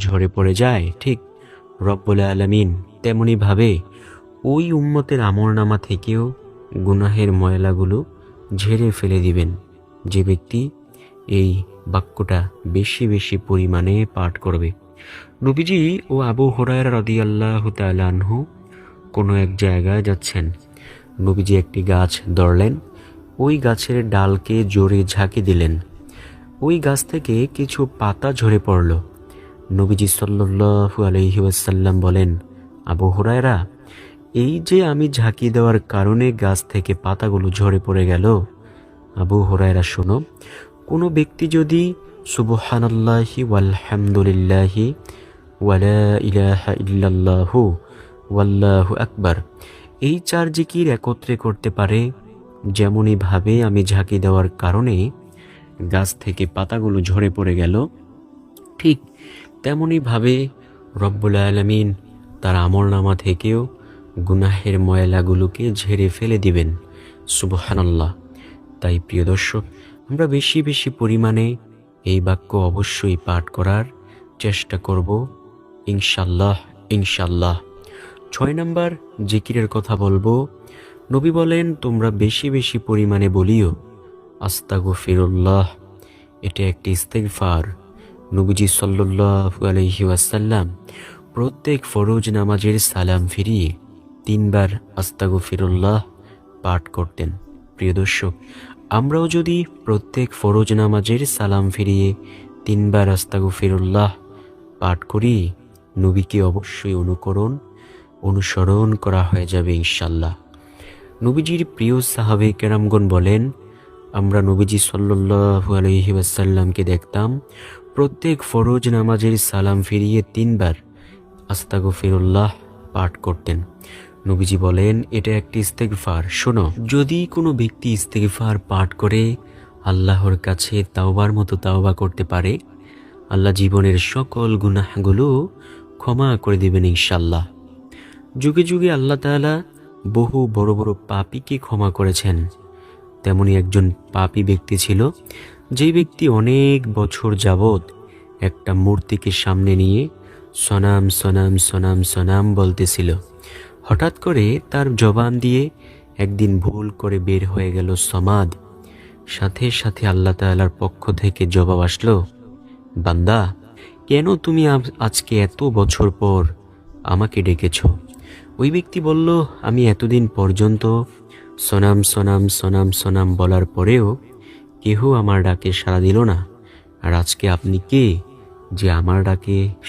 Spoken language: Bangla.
ঝরে পড়ে যায়, ঠিক রব্বুল আলামিন তেমনি ভাবে ওই উম্মতের আমলনামা থেকেও গুনাহের ময়লাগুলো ঝেড়ে ফেলে দিবেন, যে ব্যক্তি এই বাক্যটা বেশি বেশি পরিমাণে পাঠ করবে। নবীজি ও আবু হুরায়রা রাদিয়াল্লাহু তাআলা আনহু কোনো এক জায়গায় যাচ্ছেন। নবীজি একটি গাছ ধরলেন, ওই গাছের ডালকে জোরে ঝাঁকি দিলেন। ওই গাছ থেকে কিছু পাতা ঝরে পড়ল। নবীজি সাল্লাল্লাহু আলাইহি ওয়াসাল্লাম বলেন, আবু হুরায়রা, এই যে আমি ঝাঁকি দেওয়ার কারণে গাছ থেকে পাতাগুলো ঝরে পড়ে গেল। আবু হুরায়রা, শোনো, কোনো ব্যক্তি যদি সুবহানাল্লাহি ওয়ালহামদুলিল্লাহি ওয়ালা ইলাহা ইল্লাল্লাহু ওয়াল্লাহু আকবার এই 4 জিকির একত্রে করতে পারে, যেমনই ভাবে আমি ঝাঁকি দেওয়ার কারণে গাছ থেকে পাতাগুলো ঝরে পড়ে গেল, ঠিক তেমনি ভাবে রব্বুল আলামিন তার আমলনামা থেকেও গুনাহের ময়লাগুলোকে ঝেড়ে ফেলে দিবেন। সুবহানাল্লাহ। তাই প্রিয় দর্শক, আমরা বেশি বেশি পরিমাণে এই বাক্য অবশ্যই পাঠ করার চেষ্টা করব ইনশাল্লাহ ইনশাল্লাহ। 6 নম্বর জিকিরের কথা বলবো। নবী বলেন, তোমরা বেশি বেশি পরিমাণে বলিও আস্তাগফিরুল্লাহ। এটা একটি ইস্তিগফার। নবীজি সাল্লাল্লাহু আলাইহি ওয়াসাল্লাম প্রত্যেক ফরজ নামাজের সালাম ফিরিয়ে 3 বার আস্তাগফিরুল্লাহ পাঠ করতেন। প্রিয় দর্শক, আমরাও যদি প্রত্যেক ফরজ নামাজের সালাম ফিরিয়ে 3 বার আস্তাগফিরুল্লাহ পাঠ করি, নবীকে অবশ্যই অনুসরণ করা হয়ে যাবে ইনশাল্লাহ। নবীজির প্রিয় সাহাবে কেরামগণ বলেন, আমরা নবীজি সাল্লাল্লাহু আলাইহি ওয়াসাল্লামকে দেখতাম প্রত্যেক ফরজ নামাজের সালাম ফিরিয়ে 3 বার আস্তাগফিরুল্লাহ পাঠ করতেন। নবীজি বলেন, এটা একটি ইস্তিগফার। শোনো, যদি কোনো ব্যক্তি ইস্তিগফার পাঠ করে আল্লাহর কাছে তাওবার মতো তাওবা করতে পারে, আল্লাহ জীবনের সকল গুনাহগুলো ক্ষমা করে দিবেন ইনশাল্লাহ। যুগে যুগে আল্লাহ তাআলা বহু বড় বড় পাপীকে ক্ষমা করেছেন। তেমনি একজন পাপী ব্যক্তি ছিল, যেই ব্যক্তি অনেক বছর যাবৎ একটা মূর্তিকে সামনে নিয়ে সনাম সনাম সনাম সনাম বলতেছিল। হঠাৎ করে তার জবান দিয়ে একদিন ভুল করে বের হয়ে গেল সমাদ। সাথে সাথে আল্লাহ তাআলার পক্ষ থেকে জবাব আসলো, বান্দা, কেন তুমি আজকে এত বছর পর আমাকে ডেকেছ? ওই ব্যক্তি বলল, আমি এতদিন পর্যন্ত সনাম সনাম সনাম সনাম বলার পরেও কেহ আমার ডাকে সাড়া দিল না, আর আজকে আপনি কে যে আমার ডাকে